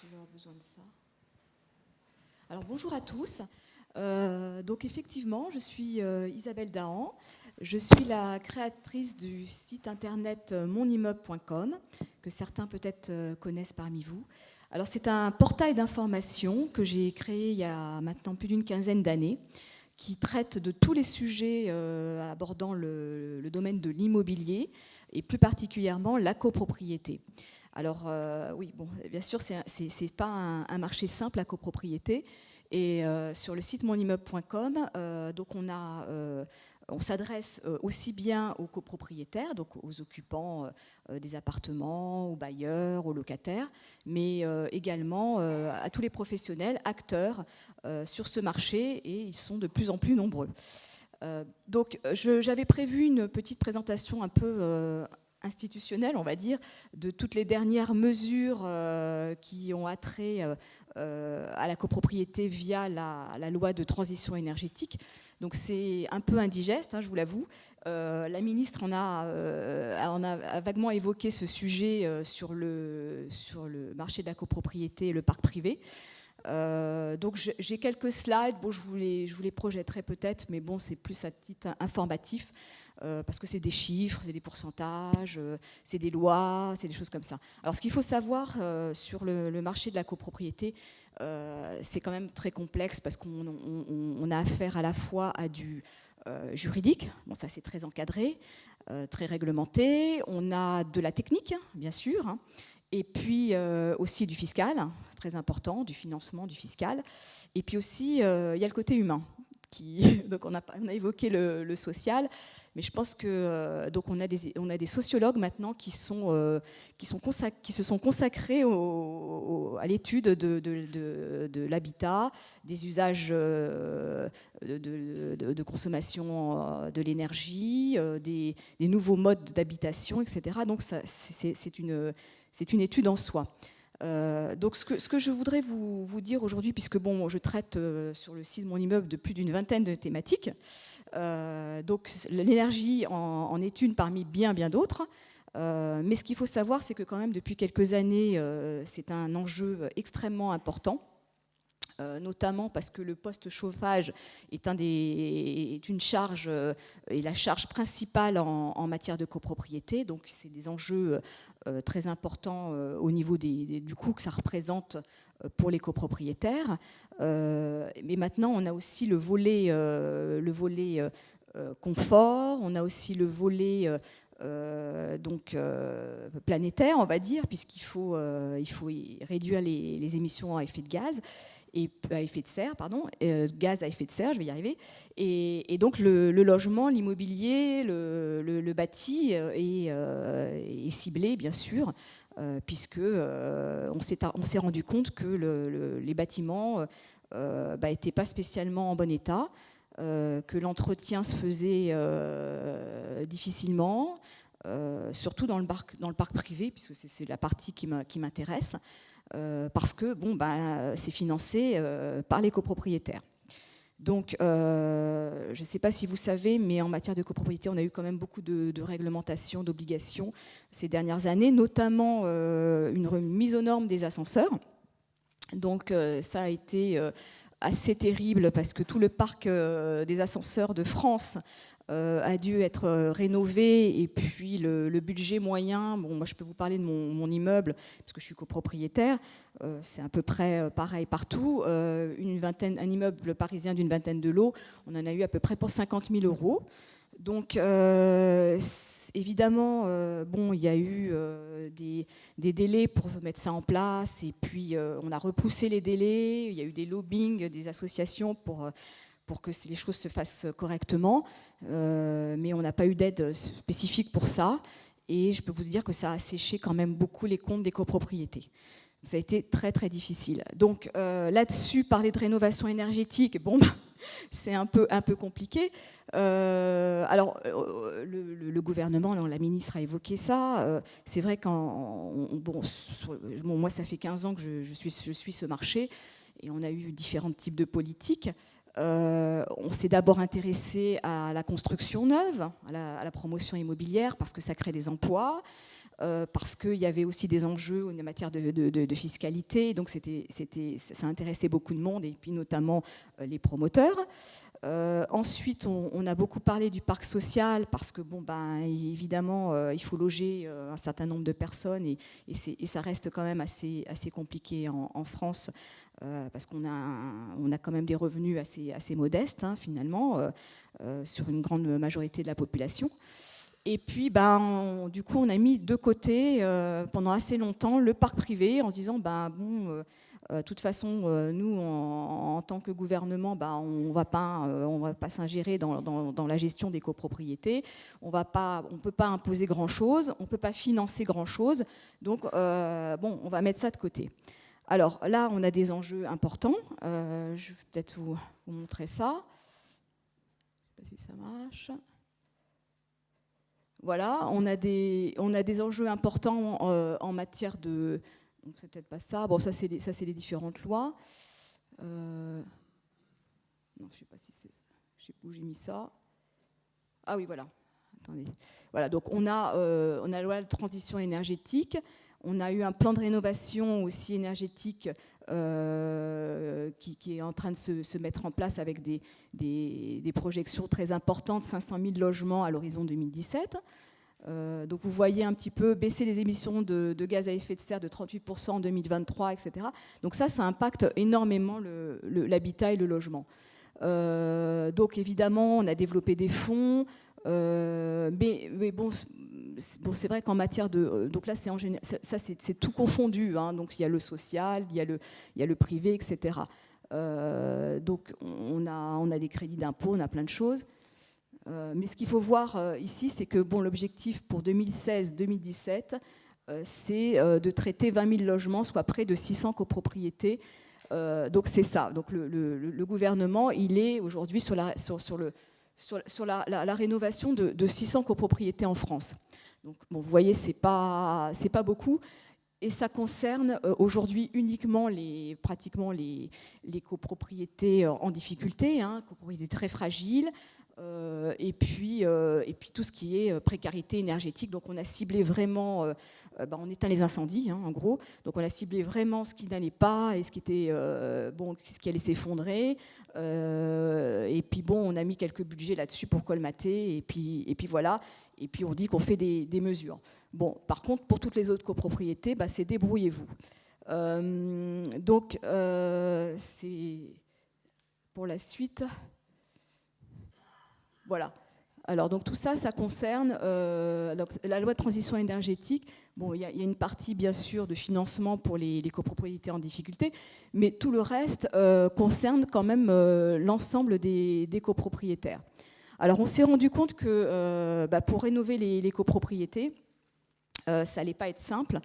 si j'aurai besoin de ça. Alors bonjour à tous. Donc effectivement, je suis Isabelle Dahan. Je suis la créatrice du site internet monimmeuble.com, que certains peut-être connaissent parmi vous. Alors c'est un portail d'information que j'ai créé il y a maintenant plus d'une quinzaine d'années, qui traite de tous les sujets abordant le domaine de l'immobilier et plus particulièrement la copropriété. Alors oui, bon, bien sûr, c'est pas un marché simple, la copropriété. Et sur le site monimmeuble.com, donc on s'adresse aussi bien aux copropriétaires, donc aux occupants des appartements, aux bailleurs, aux locataires, mais également à tous les professionnels, acteurs sur ce marché, et ils sont de plus en plus nombreux. Donc j'avais prévu une petite présentation un peu institutionnelle, on va dire, de toutes les dernières mesures qui ont attrait à la copropriété via la loi de transition énergétique. Donc c'est un peu indigeste, hein, je vous l'avoue. La ministre en a vaguement évoqué ce sujet sur le marché de la copropriété et le parc privé. Donc j'ai quelques slides, bon, je vous les projetterai peut-être, mais bon, c'est plus à titre informatif, parce que c'est des chiffres, c'est des pourcentages, c'est des lois, c'est des choses comme ça. Alors ce qu'il faut savoir sur le marché de la copropriété, c'est quand même très complexe, parce qu'on a affaire à la fois à du juridique, bon ça c'est très encadré, très réglementé, on a de la technique, bien sûr, hein, et puis aussi du fiscal, très important, du financement, du fiscal. Et puis aussi, il y a le côté humain. Donc on a évoqué le social, mais je pense que donc on a des sociologues maintenant qui se sont consacrés à l'étude de l'habitat, des usages de consommation de l'énergie, des nouveaux modes d'habitation, etc. Donc c'est une étude en soi. Donc ce que je voudrais vous dire aujourd'hui, puisque bon, je traite sur le site de mon immeuble de plus d'une vingtaine de thématiques, donc l'énergie en est une parmi bien d'autres, mais ce qu'il faut savoir, c'est que quand même depuis quelques années, c'est un enjeu extrêmement important, notamment parce que le post-chauffage est une charge, et la charge principale en matière de copropriété, donc c'est des enjeux très importants au niveau du coût que ça représente pour les copropriétaires. Mais maintenant, on a aussi le volet confort, on a aussi le volet planétaire, on va dire, puisqu'il faut réduire les émissions à effet de gaz. Et à effet de serre, pardon, gaz à effet de serre, je vais y arriver. Et donc le logement, l'immobilier, le bâti est ciblé, bien sûr, puisque on s'est rendu compte que les bâtiments n'étaient pas spécialement en bon état, que l'entretien se faisait difficilement, surtout dans le parc privé, puisque c'est la partie qui m'intéresse. Parce que c'est financé par les copropriétaires. Donc, je ne sais pas si vous savez, mais en matière de copropriété, on a eu quand même beaucoup de réglementations, d'obligations ces dernières années, notamment une mise aux normes des ascenseurs. Donc, ça a été assez terrible, parce que tout le parc des ascenseurs de France a dû être rénové, et puis le budget moyen, bon, moi je peux vous parler de mon immeuble, parce que je suis copropriétaire, c'est à peu près pareil partout, un immeuble parisien d'une vingtaine de lots, on en a eu à peu près pour 50 000 €. Donc évidemment, bon, il y a eu des délais pour mettre ça en place, et puis on a repoussé les délais, il y a eu des lobbying des associations pour que les choses se fassent correctement, mais on n'a pas eu d'aide spécifique pour ça, et je peux vous dire que ça a asséché quand même beaucoup les comptes des copropriétés. Ça a été très très difficile. Donc là-dessus, parler de rénovation énergétique, bon, c'est un peu compliqué. Alors le gouvernement, la ministre a évoqué ça. C'est vrai moi ça fait 15 ans que je suis ce marché, et on a eu différents types de politiques. On s'est d'abord intéressé à la construction neuve, à la promotion immobilière, parce que ça crée des emplois. parce qu'il y avait aussi des enjeux en matière de fiscalité, donc ça intéressait beaucoup de monde, et puis notamment les promoteurs. Ensuite, on a beaucoup parlé du parc social, parce que, bon, ben, évidemment, il faut loger un certain nombre de personnes, et ça reste quand même assez compliqué en France, parce qu'on a quand même des revenus assez modestes, hein, finalement, sur une grande majorité de la population. Et puis, ben, du coup, on a mis de côté, pendant assez longtemps, le parc privé, en se disant, ben, bon, de toute façon, nous, en tant que gouvernement, ben, on ne va pas s'ingérer dans la gestion des copropriétés. On ne peut pas imposer grand-chose, on ne peut pas financer grand-chose. Donc, bon, on va mettre ça de côté. Alors là, on a des enjeux importants. Je vais peut-être vous montrer ça. Je ne sais pas si ça marche. Voilà, on a des enjeux importants en matière de... Donc c'est peut-être pas ça. Bon, ça c'est les différentes lois. Non, je sais pas si c'est... Je sais pas où j'ai mis ça. Ah oui, voilà. Attendez. Voilà, donc on a la loi de transition énergétique. On a eu un plan de rénovation aussi énergétique qui est en train de se mettre en place avec des projections très importantes, 500 000 logements à l'horizon 2017. Donc vous voyez un petit peu baisser les émissions de gaz à effet de serre de 38% en 2023, etc. Donc ça impacte énormément l'habitat et le logement. Donc évidemment, on a développé des fonds, mais bon, c'est vrai qu'en matière de... Donc là, c'est tout confondu, hein, donc il y a le social, il y a le privé, etc. Donc on a des crédits d'impôt, on a plein de choses. Mais ce qu'il faut voir ici, c'est que bon, l'objectif pour 2016-2017, c'est de traiter 20 000 logements, soit près de 600 copropriétés. Donc c'est ça. Donc le gouvernement, il est aujourd'hui sur la rénovation de 600 copropriétés en France. Donc bon, vous voyez, c'est pas beaucoup. Et ça concerne aujourd'hui uniquement pratiquement les copropriétés en difficulté, hein, copropriétés très fragiles, et puis tout ce qui est précarité énergétique. Donc on a ciblé vraiment, on éteint les incendies, hein, en gros. Donc on a ciblé vraiment ce qui n'allait pas et ce qui était ce qui allait s'effondrer. Et puis bon, on a mis quelques budgets là-dessus pour colmater. Et puis voilà. Et puis on dit qu'on fait des mesures. Bon, par contre, pour toutes les autres copropriétés, c'est débrouillez-vous. Donc c'est pour la suite. Voilà. Alors, donc tout ça, ça concerne donc, la loi de transition énergétique. Bon, il y a une partie, bien sûr, de financement pour les copropriétés en difficulté, mais tout le reste concerne quand même l'ensemble des copropriétaires. Alors, on s'est rendu compte que pour rénover les copropriétés, ça n'allait pas être simple,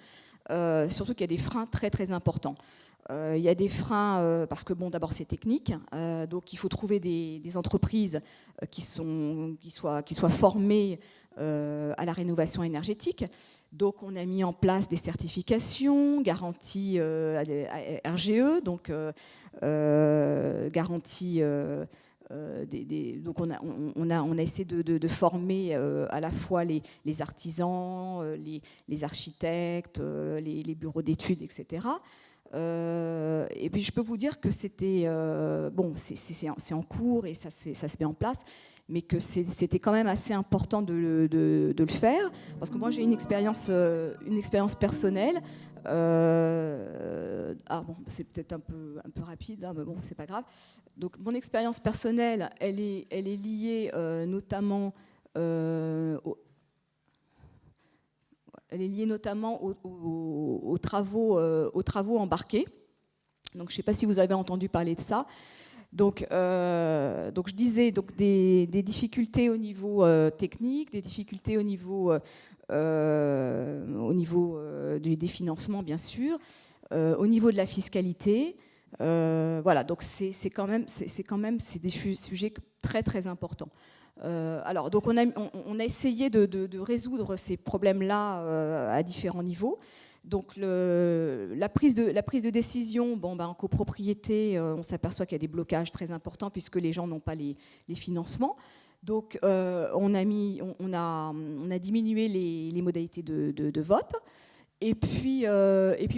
surtout qu'il y a des freins très, très importants. Il y a des freins parce que, bon, d'abord, c'est technique. Donc, il faut trouver des entreprises qui soient formées à la rénovation énergétique. Donc, on a mis en place des certifications, garanties RGE, donc garanties... donc on a essayé de former à la fois les artisans, les architectes, les bureaux d'études, etc. Et puis je peux vous dire que c'était bon, c'est en cours et ça se met en place, mais que c'était quand même assez important de le faire, parce que moi j'ai une expérience personnelle. Bon, c'est peut-être un peu rapide, hein, mais bon, c'est pas grave. Donc mon expérience personnelle, elle est liée notamment aux travaux embarqués. Donc, je ne sais pas si vous avez entendu parler de ça. Donc je disais des difficultés au niveau technique, des difficultés au niveau des financements, bien sûr, au niveau de la fiscalité. Voilà, donc c'est des sujets très très importants. Alors, donc on a essayé de résoudre ces problèmes-là à différents niveaux. Donc la prise de décision, en copropriété, on s'aperçoit qu'il y a des blocages très importants puisque les gens n'ont pas les financements. Donc, on a diminué les modalités de vote. Et puis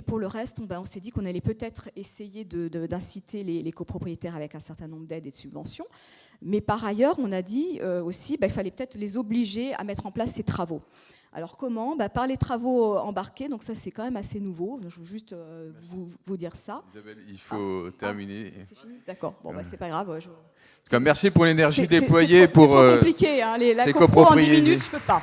pour le reste, on s'est dit qu'on allait peut-être essayer d'inciter les copropriétaires avec un certain nombre d'aides et de subventions. Mais par ailleurs, on a dit aussi qu'il fallait peut-être les obliger à mettre en place ces travaux. Alors comment ? Par les travaux embarqués, donc ça c'est quand même assez nouveau. Je veux juste vous dire ça. Isabelle, il faut terminer. C'est fini ? D'accord, bon, c'est pas grave. Merci pour l'énergie déployée pour... C'est trop compliqué, hein, la copro en 10 minutes, je peux pas.